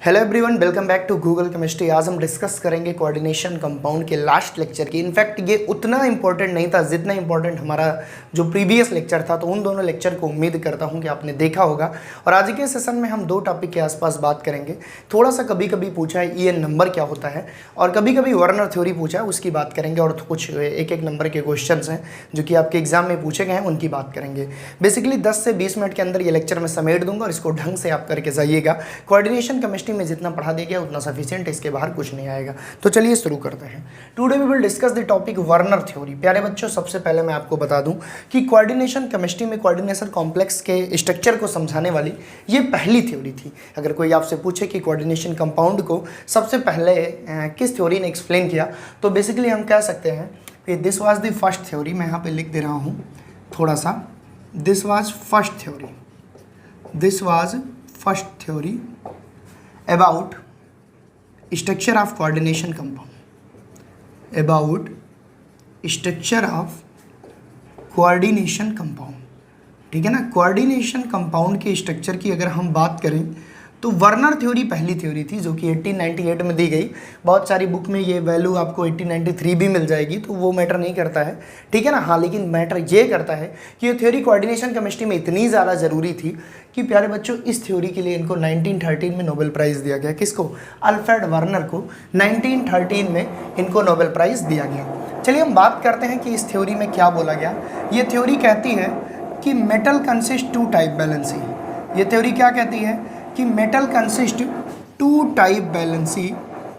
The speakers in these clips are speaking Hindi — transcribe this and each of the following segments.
Hello everyone, welcome back to Google chemistry. आज हम डिस्कस करेंगे कोऑर्डिनेशन कंपाउंड के लास्ट लेक्चर की। इनफैक्ट ये उतना इंपॉर्टेंट नहीं था जितना इंपॉर्टेंट हमारा जो प्रीवियस लेक्चर था, तो उन दोनों लेक्चर को उम्मीद करता हूँ कि आपने देखा होगा। और आज के सेशन में हम दो टॉपिक के आसपास बात करेंगे। थोड़ा सा कभी कभी पूछा है ई एन नंबर क्या होता है, और कभी कभी वर्नर थ्योरी पूछा है, उसकी बात करेंगे। और कुछ एक एक नंबर के क्वेश्चन हैं जो कि आपके एग्जाम में पूछे गए हैं, उनकी बात करेंगे। बेसिकली 10 से 20 मिनट के अंदर ये लेक्चर मैं समेट दूंगा और इसको ढंग से आप करके जाइएगा। कोऑर्डिनेशन केमिस्ट्री में जितना पढ़ा दिया गया उतना सफिशिएंट है, इसके बाहर कुछ नहीं आएगा। तो चलिए शुरू करते हैं। Today we will discuss the topic Werner theory. प्यारे बच्चों, सबसे पहले मैं आपको बता दूं कि कोऑर्डिनेशन केमिस्ट्री में कोऑर्डिनेशन कॉम्प्लेक्स के स्ट्रक्चर को समझाने वाली ये पहली थ्योरी थी। अगर कोई आपसे पूछे कि कोऑर्डिनेशन कंपाउंड को सबसे पहले किस थ्योरी ने एक्सप्लेन किया, तो बेसिकली हम कह सकते हैं कि this was the first theory. मैं यहाँ पे लिख दे रहा हूँ थोड़ा सा, this was first theory, this was first theory about structure of coordination compound, about structure of coordination compound। ठीक है ना। कोऑर्डिनेशन कंपाउंड के स्ट्रक्चर की अगर हम बात करें तो वर्नर थ्योरी पहली थ्योरी थी जो कि 1898 में दी गई। बहुत सारी बुक में ये वैल्यू आपको 1893 भी मिल जाएगी, तो वो मैटर नहीं करता है, ठीक है ना। हाँ, लेकिन मैटर ये करता है कि ये थ्योरी कोऑर्डिनेशन केमिस्ट्री में इतनी ज़्यादा ज़रूरी थी कि प्यारे बच्चों इस थ्योरी के लिए इनको 1913 में नोबेल प्राइज़ दिया गया। किसको? अल्फ्रेड वर्नर को 1913 में इनको नोबेल प्राइज़ दिया गया। चलिए हम बात करते हैं कि इस थ्योरी में क्या बोला गया। ये थ्योरी कहती है कि metal consist two type valency. ये थ्योरी क्या कहती है कि metal consist two type valency,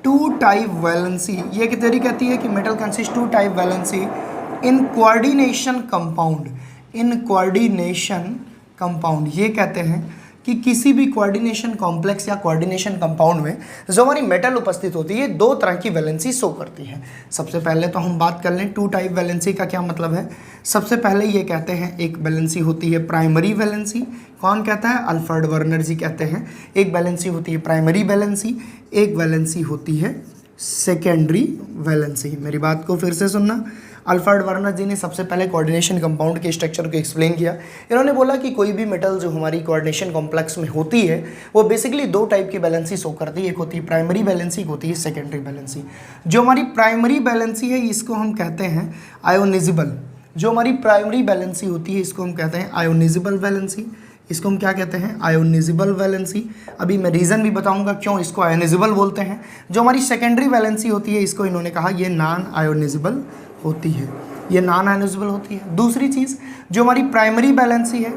two type valency. ये की थ्योरी कहती है कि metal consist two type valency in coordination compound, in coordination compound. ये कहते हैं कि किसी भी कोऑर्डिनेशन कॉम्प्लेक्स या कोऑर्डिनेशन कंपाउंड में जो हमारी मेटल उपस्थित होती है, दो तरह की वैलेंसी शो करती है। सबसे पहले तो हम बात कर लें टू टाइप वैलेंसी का क्या मतलब है। सबसे पहले ये कहते हैं एक वैलेंसी होती है प्राइमरी वैलेंसी। कौन कहता है? अल्फ्रेड वर्नर जी कहते हैं। एक वैलेंसी होती है प्राइमरी वैलेंसी, एक वैलेंसी होती है सेकेंडरी वैलेंसी। मेरी बात को फिर से सुनना। अल्फ्रेड वर्नर जी ने सबसे पहले कोऑर्डिनेशन कंपाउंड के स्ट्रक्चर को एक्सप्लेन किया। इन्होंने बोला कि कोई भी मेटल जो हमारी कोऑर्डिनेशन कॉम्प्लेक्स में होती है वो बेसिकली दो टाइप की बैलेंसी शो करती है। एक होती है प्राइमरी बैलेंसी, एक होती है सेकेंडरी बैलेंसी। जो हमारी प्राइमरी बैलेंसी है इसको हम कहते हैं आयोनिजिबल। जो हमारी प्राइमरी बैलेंसी होती है इसको हम कहते हैं आयोनिजिबल बैलेंसी। इसको हम क्या कहते हैं? आयोनिजिबल वैलेंसी। अभी मैं रीज़न भी बताऊंगा क्यों इसको आयोनिजिबल बोलते हैं। जो हमारी सेकेंडरी वैलेंसी होती है इसको इन्होंने कहा ये नॉन आयोनिजिबल होती है, ये नॉन आयोनिजिबल होती है। दूसरी चीज़ जो हमारी प्राइमरी बैलेंसी है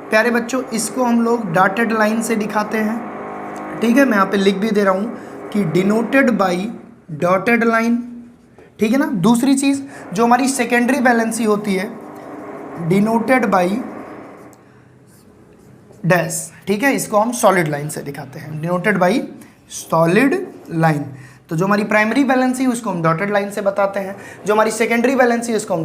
प्यारे बच्चों, इसको हम लोग डॉटेड लाइन से दिखाते हैं। ठीक है, मैं यहाँ पे लिख भी दे रहा हूँ कि डिनोटेड बाई डॉटेड लाइन, ठीक है ना। दूसरी चीज़ जो हमारी सेकेंडरी बैलेंसी होती है डिनोटेड बाई डैश, ठीक है, इसको हम सॉलिड लाइन से दिखाते हैं, डिनोटेड बाई सॉलिड लाइन। तो जो हमारी प्राइमरी बैलेंसी है उसको हम डॉटेड लाइन से बताते हैं, जो हमारी सेकेंडरी बैलेंसी है उसको हम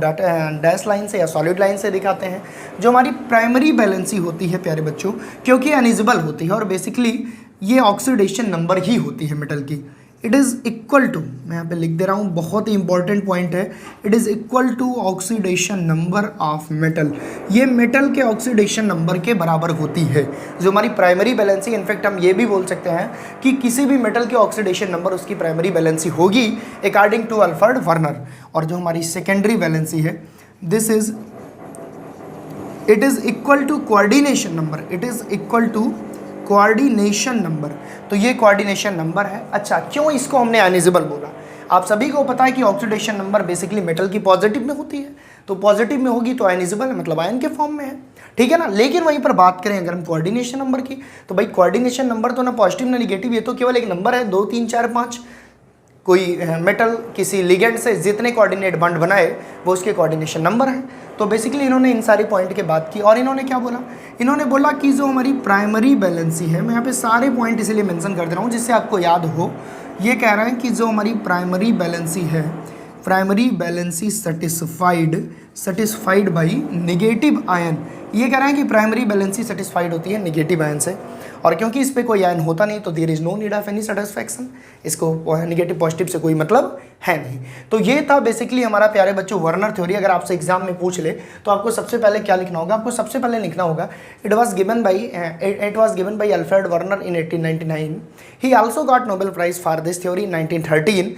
डैश लाइन से या सॉलिड लाइन से दिखाते हैं। जो हमारी प्राइमरी बैलेंसी होती है प्यारे बच्चों, क्योंकि अनइजिबल होती है और बेसिकली ये ऑक्सीडेशन नंबर ही होती है मेटल की, इट इज़ इक्वल टू, मैं यहाँ पे लिख दे रहा हूँ, बहुत ही इंपॉर्टेंट पॉइंट है, it is equal to oxidation number of metal. ये मेटल के ऑक्सीडेशन नंबर के बराबर होती है जो हमारी प्राइमरी बैलेंसी। इनफैक्ट हम ये भी बोल सकते हैं कि किसी भी मेटल के ऑक्सीडेशन नंबर उसकी प्राइमरी बैलेंसी होगी अकॉर्डिंग टू अल्फ्रेड वर्नर। और जो हमारी सेकेंडरी बैलेंसी है this is, it is equal to coordination number, it is equal to coordination number. तो ये कोऑर्डिनेशन नंबर है। अच्छा, क्यों इसको हमने अनइजिबल बोला? आप सभी को पता है कि ऑक्सीडेशन नंबर बेसिकली मेटल की पॉजिटिव में होती है, तो पॉजिटिव में होगी तो अनइजिबल है, मतलब आयन के फॉर्म में है, ठीक है ना। लेकिन वहीं पर बात करें अगर हम कोऑर्डिनेशन नंबर की, तो भाई कोऑर्डिनेशन नंबर तो ना पॉजिटिव ना निगेटिव, ये तो केवल एक नंबर है, 2 3 4 5। कोई मेटल किसी लिगेंड से जितने कोऑर्डिनेट बॉन्ड बनाए वो उसके कोऑर्डिनेशन नंबर हैं। तो बेसिकली इन्होंने इन सारी पॉइंट के बात की और इन्होंने क्या बोला? इन्होंने बोला कि जो हमारी प्राइमरी बैलेंसी है, मैं यहाँ पे सारे पॉइंट इसलिए मेंशन कर दे रहा हूँ जिससे आपको याद हो। ये कह रहे हैं कि जो हमारी प्राइमरी बैलेंसी है, primary valency satisfied by negative ion. ये कह रहे हैं कि प्राइमरी बैलेंसी सेटिस्फाइड होती है निगेटिव आयन से। और क्योंकि इस पर कोई आयन होता नहीं तो there is no need of any satisfaction, इसको नेगेटिव पॉजिटिव से कोई मतलब है नहीं। तो ये था बेसिकली हमारा प्यारे बच्चों वर्नर थ्योरी। अगर आपसे एग्जाम में पूछ ले तो आपको सबसे पहले क्या लिखना होगा, आपको सबसे पहले लिखना होगा it was given by Alfred Werner in 1899। He also got Nobel prize for this theory in 1913।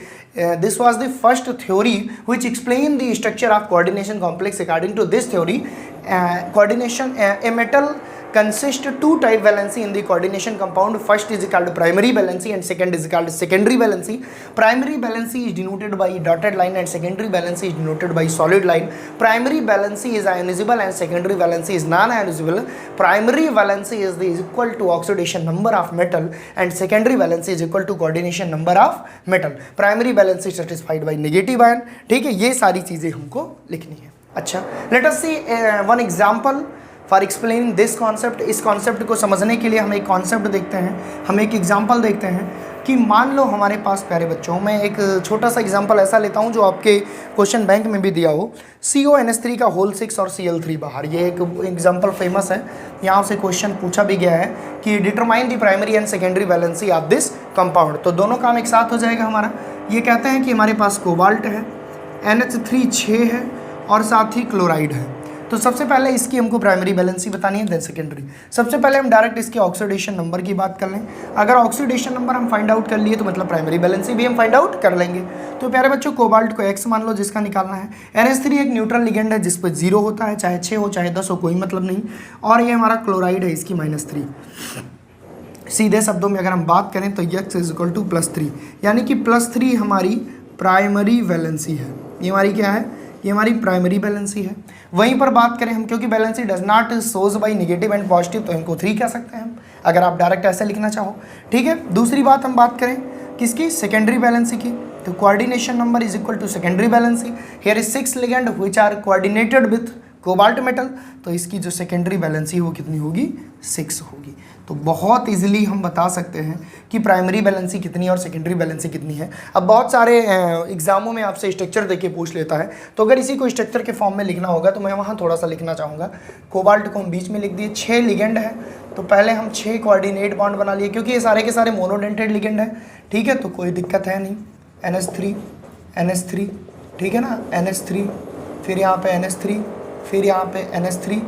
This was the first theory which explained the structure of coordination complex. According to this theory, a metal consists two type valency in the coordination compound. First is called primary valency and second is called secondary valency. Primary valency is denoted by dotted line and secondary valency is denoted by solid line. Primary valency is ionizable and secondary valency is non-ionizable. Primary valency is equal to oxidation number of metal and secondary valency is equal to coordination number of metal. Primary valency satisfied by negative ion. ठीक है, ये सारी चीज़ें हमको लिखनी है। अच्छा, let us see one example for explaining this concept. इस कॉन्सेप्ट को समझने के लिए हम एक कॉन्सेप्ट देखते हैं, हम एक एग्जाम्पल देखते हैं कि मान लो हमारे पास प्यारे बच्चों, मैं एक छोटा सा एग्जाम्पल ऐसा लेता हूं जो आपके क्वेश्चन बैंक में भी दिया हो, CONH3 का होल 6 और Cl3 बाहर। ये एक एग्जाम्पल फेमस है, यहाँ से क्वेश्चन पूछा भी गया है कि determine the primary and secondary valency of this compound. तो दोनों काम एक साथ हो जाएगा हमारा। ये कहते हैं कि हमारे पास कोबाल्ट है, NH3 6 है और साथ ही क्लोराइड है। तो सबसे पहले इसकी हमको प्राइमरी बैलेंसी बतानी है, देन सेकेंडरी। सबसे पहले हम डायरेक्ट इसके ऑक्सीडेशन नंबर की बात कर लें। अगर ऑक्सीडेशन नंबर हम फाइंड आउट कर लिए तो मतलब प्राइमरी बैलेंसी भी हम फाइंड आउट कर लेंगे। तो प्यारे बच्चों कोबाल्ट को X मान लो जिसका निकालना है। NH3 एक न्यूट्रल लिगेंड है जिस पर 0 होता है, चाहे 6 हो चाहे 10 हो, कोई मतलब नहीं। और ये हमारा क्लोराइड है, इसकी -3। सीधे शब्दों में अगर हम बात करें तो X इज इक्वल टू +3, यानी कि +3 हमारी प्राइमरी वैलेंसी है। ये हमारी क्या है, ये हमारी प्राइमरी बैलेंसी है। वहीं पर बात करें हम, क्योंकि valency does not shows by negative and positive, तो इनको 3 कह सकते हैं हम, अगर आप डायरेक्ट ऐसे लिखना चाहो। ठीक है, दूसरी बात हम बात करें किसकी, सेकेंडरी बैलेंसी की। तो coordination number is equal to secondary valency. Here is 6 ligand which are coordinated with cobalt metal, तो इसकी जो सेकेंडरी बैलेंसी है वो कितनी होगी, 6 होगी। तो बहुत इजीली हम बता सकते हैं कि प्राइमरी बैलेंसी कितनी है और सेकेंडरी बैलेंसी कितनी है। अब बहुत सारे एग्जामों में आपसे स्ट्रक्चर देके पूछ लेता है, तो अगर इसी को स्ट्रक्चर के फॉर्म में लिखना होगा तो मैं वहाँ थोड़ा सा लिखना चाहूँगा। कोबाल्ट को हम बीच में लिख दिए, 6 लिगेंड है, तो पहले हम 6 कोऑर्डिनेट बॉन्ड बना लिए, क्योंकि ये सारे के सारे मोनोडेंटेड लिगेंड है। ठीक है, तो कोई दिक्कत है नहीं। NH3 ठीक है ना, NH3, फिर यहाँ पे NH3, फिर यहाँ पे NH3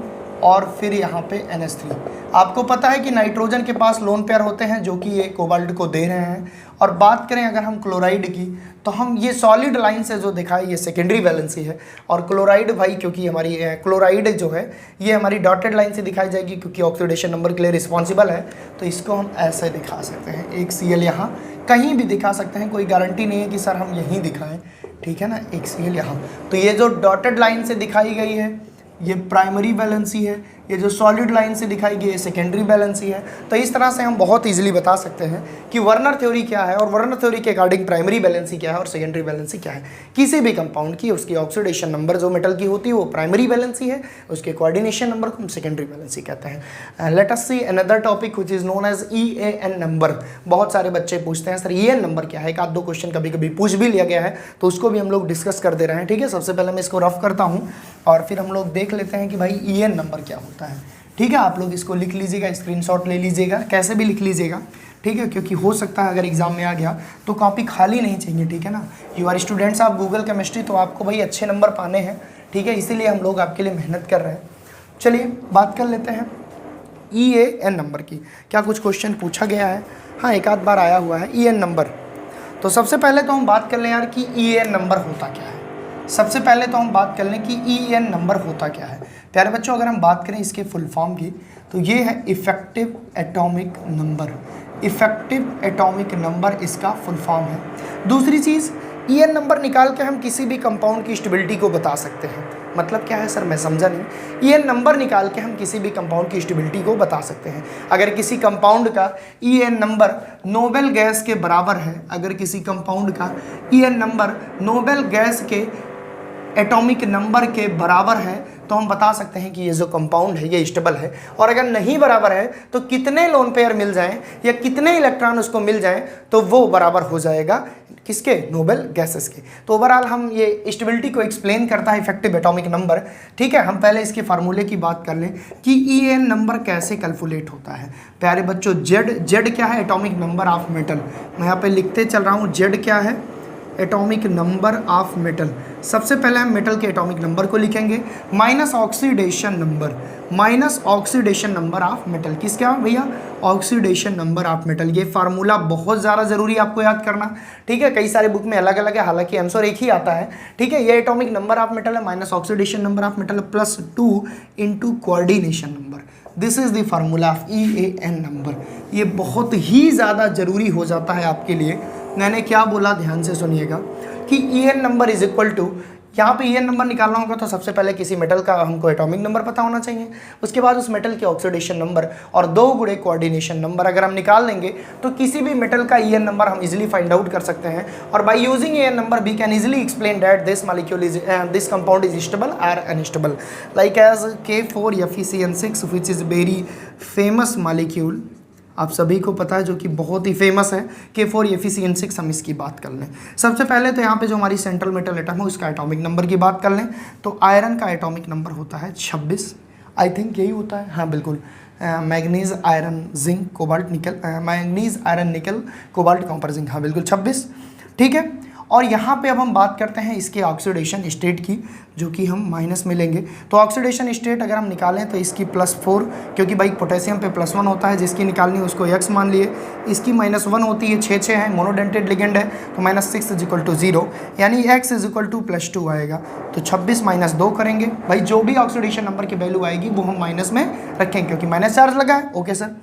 और फिर यहाँ पे NH3। आपको पता है कि नाइट्रोजन के पास लोन पेयर होते हैं जो कि ये कोबाल्ट को दे रहे हैं। और बात करें अगर हम क्लोराइड की, तो हम ये सॉलिड लाइन से जो दिखा है ये सेकेंडरी वैलेंसी है, और क्लोराइड भाई क्योंकि हमारी क्लोराइड जो है ये हमारी डॉटेड लाइन से दिखाई जाएगी क्योंकि ऑक्सीडेशन नंबर के लिए रिस्पॉन्सिबल है। तो इसको हम ऐसे दिखा सकते हैं, एक Cl यहाँ कहीं भी दिखा सकते हैं, कोई गारंटी नहीं है कि सर हम यहीं दिखाएं। ठीक है ना, एक Cl यहाँ। तो ये जो डॉटेड लाइन से दिखाई गई है ये प्राइमरी बैलेंसी है, ये जो सॉलिड लाइन से दिखाई गई है सेकेंडरी बैलेंसी है। तो इस तरह से हम बहुत इजीली बता सकते हैं कि वर्नर थ्योरी क्या है और वर्नर थ्योरी के अकॉर्डिंग प्राइमरी बैलेंसी क्या है और सेकेंडरी बैलेंसी क्या है। किसी भी कंपाउंड की उसकी ऑक्सीडेशन नंबर जो मेटल की होती है वो प्राइमरी बैलेंसी है, उसके कोऑर्डिनेशन नंबर को हम सेकेंडरी बैलेंसी कहते हैं। Let us see another topic which is known as EAN number. बहुत सारे बच्चे पूछते हैं सर EAN नंबर क्या है, एक आध दो क्वेश्चन कभी कभी पूछ भी लिया गया है, तो उसको भी हम लोग डिस्कस कर दे रहे हैं। ठीक है, सबसे पहले मैं इसको रफ करता हूँ और फिर हम लोग देख लेते हैं कि भाई EAN नंबर क्या होता है। ठीक है, आप लोग इसको लिख लीजिएगा, स्क्रीनशॉट ले लीजिएगा, कैसे भी लिख लीजिएगा। ठीक है, क्योंकि हो सकता है अगर एग्जाम में आ गया तो कॉपी खाली नहीं चाहिए। ठीक है ना, you are students of Google chemistry, तो आपको भाई अच्छे नंबर पाने हैं। ठीक है, इसीलिए हम लोग आपके लिए मेहनत कर रहे हैं। चलिए बात कर लेते हैं EAN नंबर की। क्या कुछ क्वेश्चन पूछा गया है? हाँ, एक आध बार आया हुआ है EAN नंबर। तो सबसे पहले तो हम बात कर लें यार कि EAN नंबर होता क्या है। सबसे पहले तो हम बात कर लें कि EAN नंबर होता क्या है। प्यारे बच्चों, अगर हम बात करें इसके फुल फॉर्म की तो ये है effective atomic number. Effective atomic number इसका फुल फॉर्म है। दूसरी चीज़, EAN नंबर निकाल के हम किसी भी कंपाउंड की स्टेबिलिटी को बता सकते हैं। मतलब क्या है सर, मैं समझा नहीं। EAN नंबर निकाल के हम किसी भी कंपाउंड की स्टेबिलिटी को बता सकते हैं। अगर किसी कंपाउंड का EAN नंबर नोबेल गैस के बराबर है, अगर किसी कंपाउंड का EAN नंबर नोबेल गैस के एटॉमिक नंबर के बराबर है, तो हम बता सकते हैं कि ये जो कंपाउंड है ये स्टेबल है। और अगर नहीं बराबर है तो कितने लोन पेयर मिल जाएं या कितने इलेक्ट्रॉन उसको मिल जाएं तो वो बराबर हो जाएगा किसके, नोबल गैसेस के। तो ओवरऑल हम ये स्टेबिलिटी को एक्सप्लेन करता है इफेक्टिव एटॉमिक नंबर। ठीक है, हम पहले इसके फार्मूले की बात कर लें कि EN नंबर कैसे कैलकुलेट होता है। प्यारे बच्चों, जेड क्या है, एटॉमिक नंबर ऑफ मेटल। मैं यहाँ पे लिखते चल रहा हूँ, जेड क्या है, एटॉमिक नंबर ऑफ मेटल। सबसे पहले हम मेटल के एटॉमिक नंबर को लिखेंगे minus oxidation number, minus oxidation number of metal. किसका भैया, ऑक्सीडेशन नंबर ऑफ मेटल। ये फार्मूला बहुत ज़्यादा ज़रूरी है आपको याद करना। ठीक है, कई सारे बुक में अलग अलग है, हालांकि आंसर एक ही आता है। ठीक है, ये एटॉमिक नंबर ऑफ मेटल है minus oxidation number of metal plus 2 into coordination number. This is the formula of EAN number. ये बहुत ही ज़्यादा ज़रूरी हो जाता है आपके लिए। मैंने क्या बोला ध्यान से सुनिएगा कि EN number is equal to, यहाँ पे EN नंबर निकालना होगा तो सबसे पहले किसी मेटल का हमको एटॉमिक नंबर पता होना चाहिए, उसके बाद उस मेटल के ऑक्सीडेशन नंबर और 2 गुणे कोऑर्डिनेशन नंबर अगर हम निकाल लेंगे तो किसी भी मेटल का EN नंबर हम इजीली फाइंड आउट कर सकते हैं। और by using EN number we can easily explain that this molecule is this compound is stable और unstable, like as K4FeCN6 which is very famous molecule. आप सभी को पता है, जो कि बहुत ही फेमस है K4FeCN6। हम इसकी बात कर लें सबसे पहले तो यहाँ पे जो हमारी सेंट्रल मेटल एटम है उसका एटॉमिक नंबर की बात कर लें तो आयरन का एटॉमिक नंबर होता है 26, आई थिंक यही होता है, हाँ बिल्कुल। Manganese iron zinc cobalt nickel, manganese iron nickel cobalt copper zinc, हाँ बिल्कुल 26। ठीक है, और यहाँ पे अब हम बात करते हैं इसके ऑक्सीडेशन स्टेट की, जो कि हम माइनस में लेंगे। तो ऑक्सीडेशन स्टेट अगर हम निकालें तो इसकी +4, क्योंकि भाई पोटेशियम पे +1 होता है, जिसकी निकालनी है उसको x मान लिए। इसकी -1 होती है, 6 है, मोनोडेंटेड लिगेंड है, तो -6 = 0, यानी x +2 आएगा। तो 26 - 2 करेंगे, भाई जो भी ऑक्सीडेशन नंबर की वैल्यू आएगी वो हम माइनस में रखेंगे क्योंकि माइनस चार्ज लगा है। ओके सर,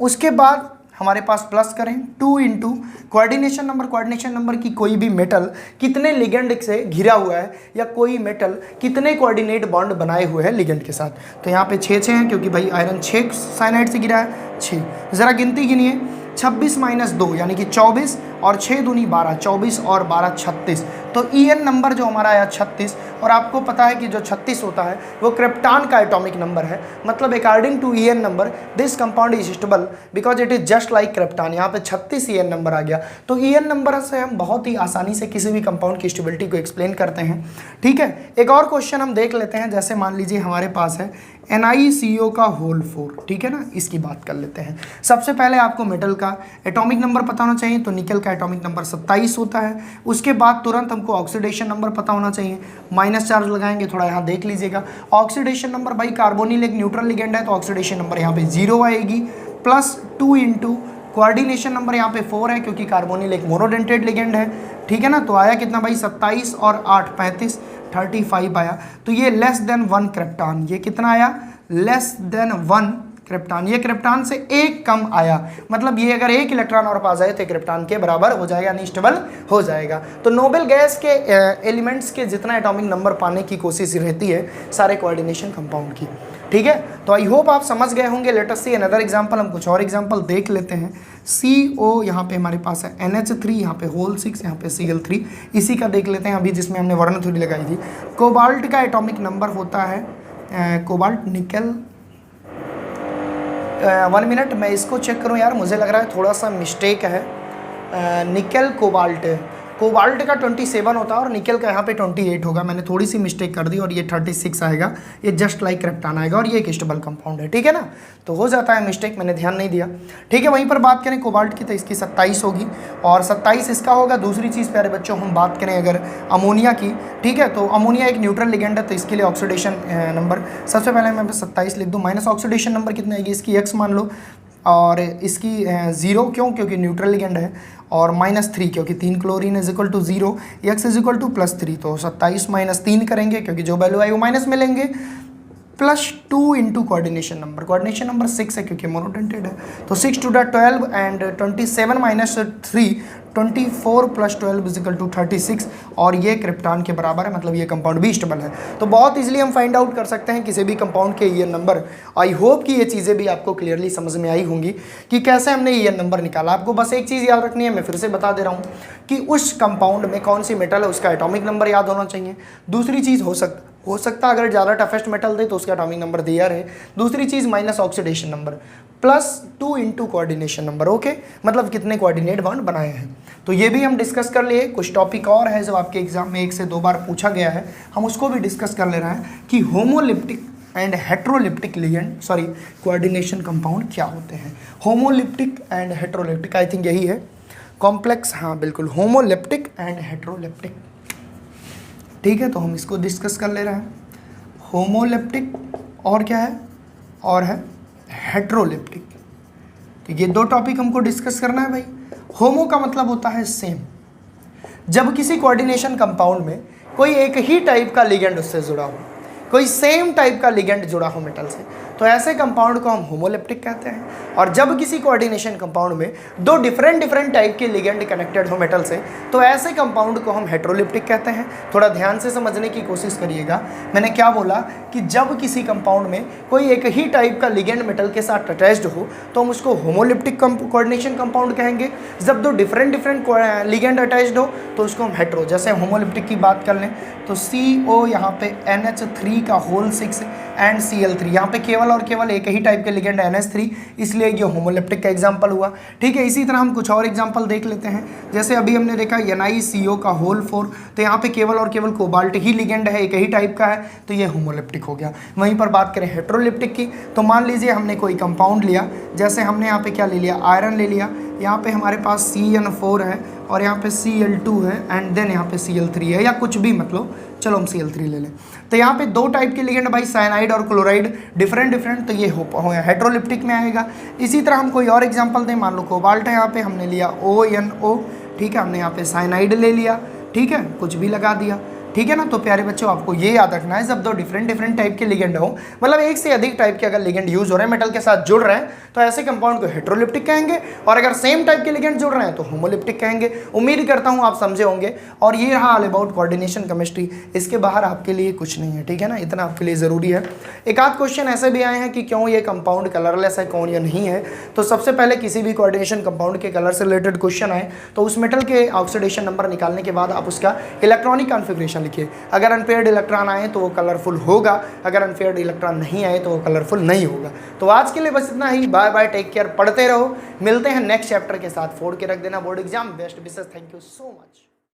उसके बाद हमारे पास प्लस करें 2 into coordination number. Coordination number की कोई भी मेटल कितने लिगेंड से घिरा हुआ है या कोई मेटल कितने कोऑर्डिनेट बॉन्ड बनाए हुए हैं लिगेंड के साथ। तो यहाँ पे 6 हैं क्योंकि भाई आयरन 6 साइनाइड से घिरा है, 6। ज़रा गिनती गिनिए, 26 - 2 यानी कि 24 और 6 दूनी 12, 24 और 12 36। तो EN नंबर जो हमारा आया 36, और आपको पता है कि जो 36 होता है वो क्रिप्टॉन का एटॉमिक नंबर है। मतलब according to EN number this compound is stable because it is just like krypton. यहाँ पे 36 EN नंबर आ गया। तो EN नंबर से हम बहुत ही आसानी से किसी भी कंपाउंड की स्टेबिलिटी को एक्सप्लेन करते हैं। ठीक है, एक और क्वेश्चन हम देख लेते हैं। जैसे मान लीजिए हमारे पास है NiCO का होल 4, ठीक है ना, इसकी बात कर लेते हैं। सबसे पहले आपको मेटल का एटॉमिक नंबर पता होना चाहिए, तो निकल का एटॉमिक नंबर 27 होता है। उसके बाद तुरंत हमको ऑक्सीडेशन नंबर पता होना चाहिए, माइनस चार्ज लगाएंगे, थोड़ा यहाँ देख लीजिएगा। ऑक्सीडेशन नंबर भाई कार्बोनिल एक न्यूट्रल लिगेंड है तो ऑक्सीडेशन नंबर यहाँ पे 0 आएगी, +2 इंटू कोऑर्डिनेशन नंबर यहाँ पे 4 है क्योंकि कार्बोनिल एक मोनोडेंटेड लिगेंड है। ठीक है ना, तो आया कितना भाई 27 और 8 35, 35 आया। तो ये लेस देन 1 क्रिप्टॉन, ये कितना आया, लेस देन 1 क्रिप्टॉन। ये क्रिप्टॉन से एक कम आया, मतलब ये अगर एक इलेक्ट्रॉन और पास आए तो क्रिप्टॉन के बराबर हो जाएगा, अनस्टेबल हो जाएगा। तो नोबेल गैस के एलिमेंट्स के जितना एटॉमिक नंबर पाने की कोशिश रहती है सारे कोऑर्डिनेशन कंपाउंड की। ठीक है, तो आई होप आप समझ गए होंगे। Late us see another example, हम कुछ और एग्जांपल देख लेते हैं। CO यहाँ पे हमारे पास है, NH3 यहाँ पे होल 6, यहाँ पे Cl3, इसी का देख लेते हैं अभी जिसमें हमने वर्ण थ्योरी लगाई थी। कोबाल्ट का एटॉमिक नंबर होता है कोबाल्ट निकल, 1 मिनट मैं इसको चेक करूँ यार, मुझे लग रहा है थोड़ा सा मिस्टेक है। निकल कोबाल्ट का 27 होता है और निकल का यहाँ पे 28 होगा। मैंने थोड़ी सी मिस्टेक कर दी और ये 36 आएगा, ये जस्ट लाइक क्रिप्टॉन आएगा और ये एक स्टेबल कंपाउंड है। ठीक है ना, तो हो जाता है मिस्टेक, मैंने ध्यान नहीं दिया। ठीक है, वहीं पर बात करें कोबाल्ट की तो इसकी 27 होगी और 27 इसका होगा। दूसरी चीज़ प्यारे बच्चों हम बात करें अगर अमोनिया की, ठीक है, तो अमोनिया एक न्यूट्रल लिगेंड है तो इसके लिए ऑक्सीडेशन नंबर सबसे पहले मैं 27 लिख दूँ, माइनस ऑक्सीडेशन नंबर कितनी आएगी, इसकी x मान लो, और इसकी 0 क्यों, क्योंकि न्यूट्रल लिगेंड है, और -3 क्योंकि 3 chlorine is equal to 0, x is equal to +3। तो 27 - 3 करेंगे क्योंकि जो वैल्यू आई वो माइनस में लेंगे, +2 into coordination number. Coordination number 6 है क्योंकि मोनोडेंटेड है, तो 6 × 12 एंड 27 - 3 24 + 12 इज इक्वल टू 36, और ये क्रिप्टॉन के बराबर है, मतलब ये कंपाउंड भी स्टेबल है। तो बहुत इजीली हम फाइंड आउट कर सकते हैं किसी भी कंपाउंड के EN नंबर। आई होप कि ये चीज़ें भी आपको क्लियरली समझ में आई होंगी कि कैसे हमने EN नंबर निकाला। आपको बस एक चीज़ याद रखनी है, मैं फिर से बता दे रहा हूँ कि उस कंपाउंड में कौन सी मेटल है उसका एटॉमिक नंबर याद होना चाहिए। दूसरी चीज़ हो सकता हो सकता है अगर ज़्यादा टफेस्ट मेटल दे तो उसका एटॉमिक नंबर दिया रहे। दूसरी चीज़ minus oxidation number +2 into coordination number. Okay, मतलब कितने कोऑर्डिनेट बॉन्ड बनाए हैं। तो ये भी हम डिस्कस कर लिए। कुछ टॉपिक और है जो आपके एग्जाम में 1 से 2 बार पूछा गया है, हम उसको भी डिस्कस कर ले रहे हैं कि homoleptic and हेट्रोलिप्टिक ligand coordination compound क्या होते हैं। होमोलिप्टिक एंड हेट्रोलिप्टिक, आई थिंक यही है कॉम्प्लेक्स, हाँ बिल्कुल, होमोलिप्टिक एंड हेट्रोलिप्टिक। ठीक है, तो हम इसको डिस्कस कर ले रहे हैं। होमोलिप्टिक और क्या है, और है हेट्रोलिप्टिक। तो ये 2 टॉपिक हमको डिस्कस करना है भाई। होमो का मतलब होता है सेम। जब किसी कोऑर्डिनेशन कंपाउंड में कोई एक ही टाइप का लिगेंड उससे जुड़ा हो, कोई सेम टाइप का लिगेंड जुड़ा हो मेटल से, तो ऐसे कंपाउंड को हम होमोलिप्टिक कहते हैं। और जब किसी कोऑर्डिनेशन कंपाउंड में 2 डिफरेंट टाइप के लिगेंड कनेक्टेड हो मेटल से, तो ऐसे कंपाउंड को हम हेट्रोलिप्टिक कहते हैं। थोड़ा ध्यान से समझने की कोशिश करिएगा। मैंने क्या बोला कि जब किसी कंपाउंड में कोई एक ही टाइप का लिगेंड मेटल के साथ अटैच्ड हो तो हम उसको होमोलिप्टिक कोऑर्डिनेशन कंपाउंड कहेंगे। जब 2 डिफरेंट लिगेंड अटैच्ड हो तो उसको हम हेट्रो, जैसे होमोलिप्टिक की बात कर लें तो CO यहाँ पे NH3 का होल 6 एंड Cl3, यहाँ पे केवल और केवल एक ही टाइप के लिगेंड NH3, इसलिए ये होमोलिप्टिक का एग्जांपल हुआ। ठीक है, इसी तरह हम कुछ और एग्जांपल देख लेते हैं। जैसे अभी हमने देखा NiCO का होल 4, तो यहाँ पे केवल और केवल कोबाल्ट ही लिगेंड है, एक ही टाइप का है, तो ये होमोलिप्टिक हो गया। वहीं पर बात करें हेट्रोलिप्टिक की, तो मान लीजिए हमने कोई कंपाउंड लिया, जैसे हमने यहाँ पे क्या ले लिया, आयरन ले लिया, यहाँ पे हमारे पास CN4 है और यहाँ पे Cl2 है एंड देन यहाँ पे Cl3 है, या कुछ भी मतलब, चलो हम Cl3 ले लें। तो यहाँ पे 2 टाइप के लिगेंड भाई, साइनाइड और क्लोराइड, डिफरेंट, तो ये हो हेट्रोलिप्टिक में आएगा। इसी तरह हम कोई और एग्जांपल दें, मान लो कोबाल्ट है, यहाँ पे हमने लिया ONO, ठीक है, हमने यहाँ पे साइनाइड ले लिया, ठीक है, कुछ भी लगा दिया। ठीक है ना। तो प्यारे बच्चों, आपको ये याद रखना है, जब 2 डिफरेंट टाइप के लिगेंड हो, मतलब एक से अधिक टाइप के अगर लिगेंड यूज हो रहे हैं, मेटल के साथ जुड़ रहे हैं, तो ऐसे कंपाउंड को हेट्रोलिप्टिक कहेंगे, और अगर सेम टाइप के लिगेंड जुड़ रहे हैं तो होमोलिप्टिक कहेंगे। उम्मीद करता हूं आप समझे होंगे। और ये रहा ऑल अबाउट कोऑर्डिनेशन केमिस्ट्री, इसके बाहर आपके लिए कुछ नहीं है। ठीक है ना, इतना आपके लिए जरूरी है। एक आध क्वेश्चन ऐसे भी आए हैं कि क्यों ये कंपाउंड कलरलेस है, कौन या नहीं है। तो सबसे पहले किसी भी कोऑर्डिनेशन कंपाउंड के कलर से रिलेटेड क्वेश्चन आए तो उस मेटल के ऑक्सीडेशन नंबर निकालने के बाद आप उसका इलेक्ट्रॉनिक कॉन्फ़िगरेशन लिखिए। अगर अनपेयर्ड इलेक्ट्रॉन आए तो वो कलरफुल होगा, अगर अनपेयर्ड इलेक्ट्रॉन नहीं आए तो वो कलरफुल नहीं होगा। तो आज के लिए बस इतना ही। बाय बाय, टेक केयर, पढ़ते रहो। मिलते हैं नेक्स्ट चैप्टर के साथ। फोड़ के रख देना board exam. Best wishes, thank you so much.